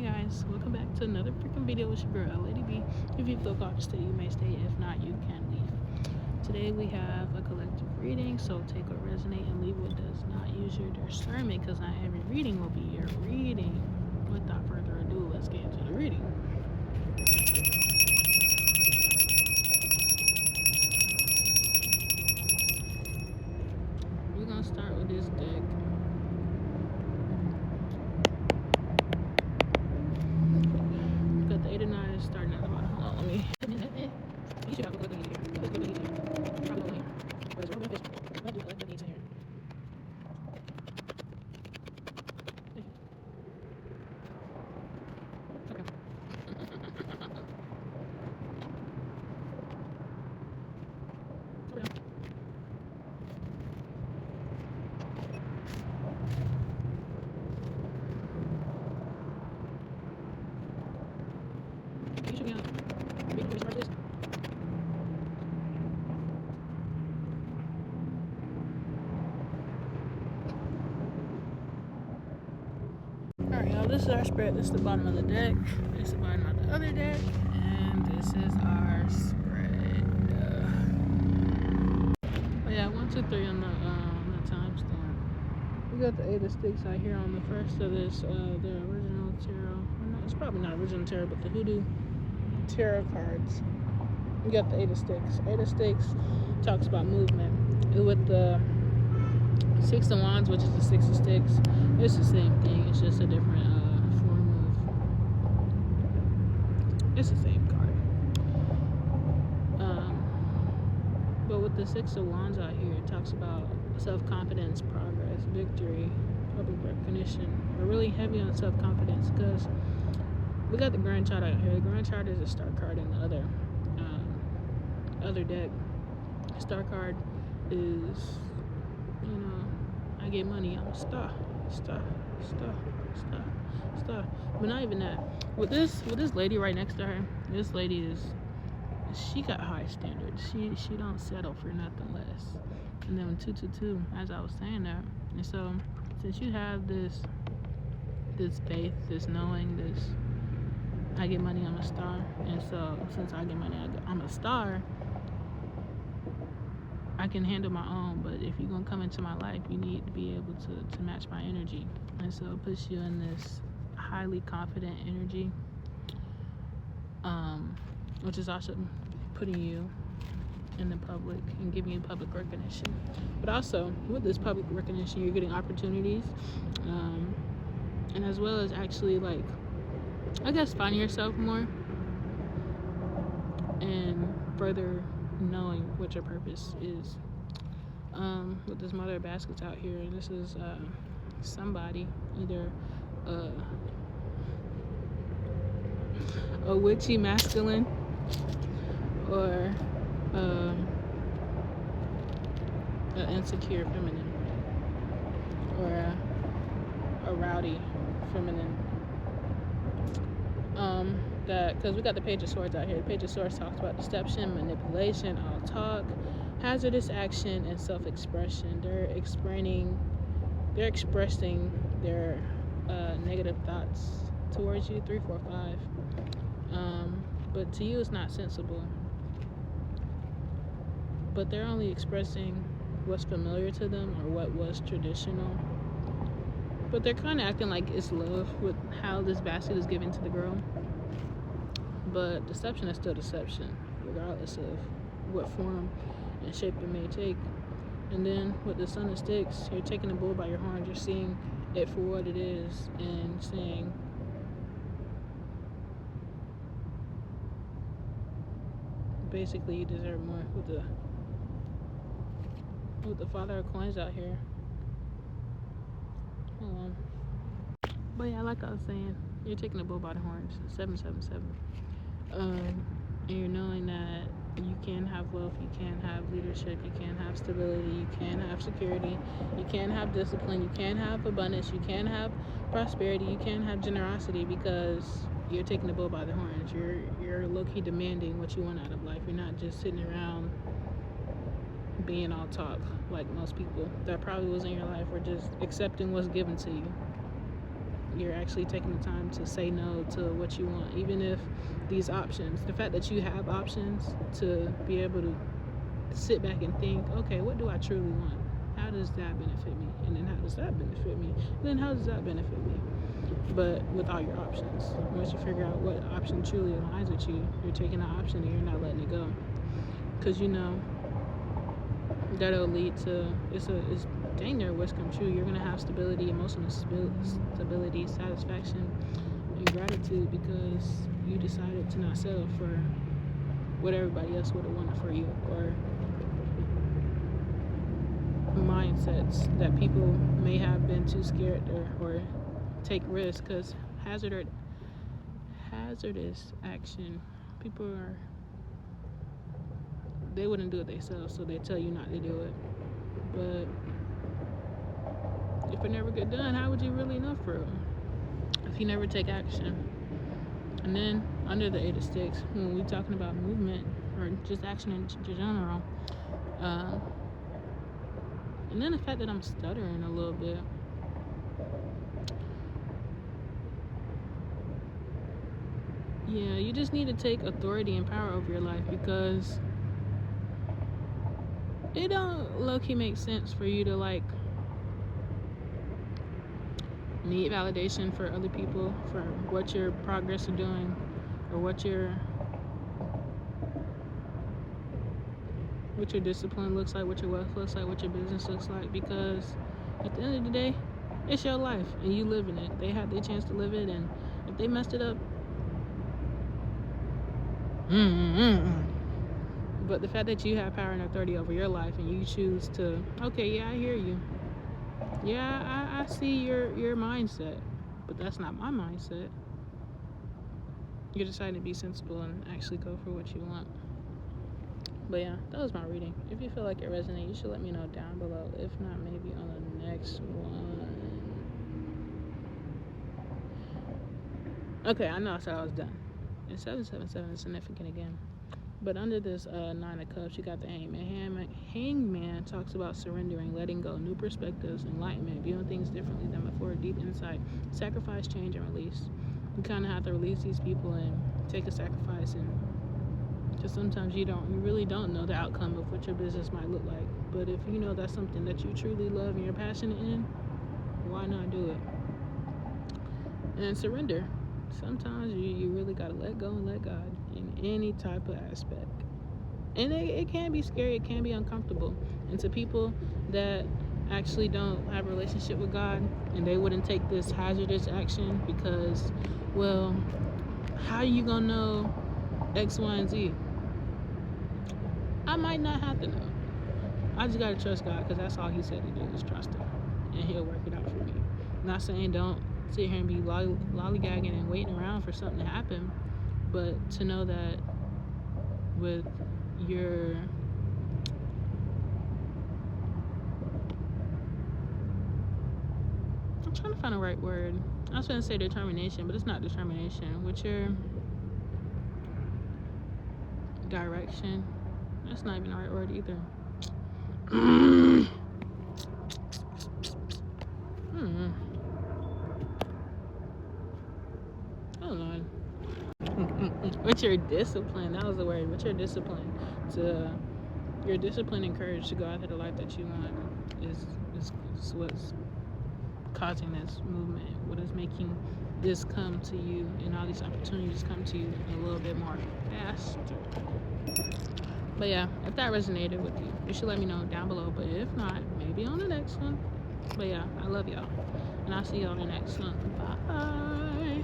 Hey guys, welcome back to another freaking video with your girl, Lady B. If you feel called to stay, you may stay. If not, you can leave. Today we have a collective reading, so take what resonates and leave what does not. Use your discernment, because not every reading will be your reading. Without further ado, let's get into the reading. We're gonna start with this deck. Got the 8 of 9 starting at the bottom. Hold on, let me. You should have a good lead here. Good lead here. Probably only. Where's the fish? I do collect the leads in here. Okay. You should be on it. Before we start this. Alright, y'all, this is our spread. This is the bottom of the deck. This is the bottom of the other deck. And this is our spread. But yeah, 1, 2, 3 on the timestamp. We got the 8 of sticks out here on the first of this, the original tarot. No, it's probably not original tarot, but the hoodoo tarot cards. We got the 8 of sticks. 8 of sticks talks about movement. With the 6 of wands, which is the 6 of sticks, it's the same thing. It's just a different form of. It's the same card. But with the 6 of wands out here, it talks about self-confidence, progress, victory, public recognition. We're really heavy on self-confidence because we got the grand chart out here. The grand chart is a star card in the other deck. Star card is, I get money, I'm a star. But not even that. With this lady right next to her, this lady she got high standards. She don't settle for nothing less. And then 222, as I was saying that. And so since you have this faith, this knowing, this I get money, I'm a star. And so since I get money, I'm a star, I can handle my own. But if you're going to come into my life, you need to be able to match my energy. And so it puts you in this highly confident energy, which is also putting you in the public and giving you public recognition. But also with this public recognition, you're getting opportunities, and as well as actually, like, I guess, finding yourself more and further knowing what your purpose is. With this mother of baskets out here, this is somebody, either a witchy masculine or an insecure feminine, or a rowdy feminine. Because we got the Page of Swords out here. The Page of Swords talks about deception, manipulation, all talk, hazardous action, and self-expression. They're expressing their negative thoughts towards you. 3, 4, 5. But to you, it's not sensible. But they're only expressing what's familiar to them or what was traditional. But they're kind of acting like it's love with how this basket is given to the girl. But deception is still deception, regardless of what form and shape it may take. And then with the Sun of Sticks, you're taking the bull by your horns. You're seeing it for what it is and saying, basically, you deserve more. With the Father of Coins out here. Hold on. But yeah, like I was saying, you're taking the bull by the horns. 777. And you're knowing that you can have wealth, you can have leadership, you can have stability, you can have security, you can have discipline, you can have abundance, you can have prosperity, you can have generosity, because you're taking the bull by the horns. You're low-key demanding what you want out of life. You're not just sitting around being all talk like most people that probably was in your life, or just accepting what's given to you. you're actually taking the time to say no to what you want, even if these options, the fact that you have options to be able to sit back and think, okay, what do I truly want? How does that benefit me? And then how does that benefit me? And then how does that benefit me? But with all your options, once you figure out what option truly aligns with you, you're taking that option and you're not letting it go. Because you know that'll lead to, it's dang near what's come true. You're going to have stability, emotional stability, satisfaction, and gratitude because you decided to not settle for what everybody else would have wanted for you, or mindsets that people may have been too scared or take risks, because hazardous action, people they wouldn't do it themselves, so they tell you not to do it. But if it never get done, how would you really know for real if you never take action? And then under the 8 of Sticks, when we talking about movement or just action in general, and then the fact that I'm stuttering a little bit, yeah, you just need to take authority and power over your life, because it don't low-key make sense for you to like need validation for other people for what your progress are doing, or what your discipline looks like, what your wealth looks like, what your business looks like, because at the end of the day, it's your life and you live in it. They had their chance to live it, and if they messed it up, but the fact that you have power and authority over your life and you choose to, okay, yeah, I hear you. Yeah, I see your mindset, but that's not my mindset. You're deciding to be sensible and actually go for what you want. But yeah, that was my reading. If you feel like it resonates, you should let me know down below. If not, maybe on the next one. Okay, I know I said I was done. And 777 is significant again. But under this 9 of Cups, you got the Hangman. Hangman talks about surrendering, letting go, new perspectives, enlightenment, viewing things differently than before, deep insight, sacrifice, change, and release. You kind of have to release these people and take a sacrifice, and because sometimes you really don't know the outcome of what your business might look like. But if you know that's something that you truly love and you're passionate in, why not do it? And surrender. Sometimes you really got to let go and let God in any type of aspect. And it can be scary, it can be uncomfortable. And to people that actually don't have a relationship with God, and they wouldn't take this hazardous action because, well, how are you going to know X, Y, and Z? I might not have to know. I just got to trust God, because that's all he said to do is trust him. And he'll work it out for me. I'm not saying don't sit here and be lollygagging and waiting around for something to happen, but to know that with your I'm trying to find the right word. I was going to say determination, but it's not determination. With your direction, that's not even the right word either. Hold on. With your discipline, that was the word. With your discipline, your discipline and courage to go after the life that you want is what's causing this movement. What is making this come to you, and all these opportunities come to you a little bit more faster. But yeah, if that resonated with you, you should let me know down below. But if not, maybe on the next one. But yeah, I love y'all, and I'll see y'all on the next one. Bye.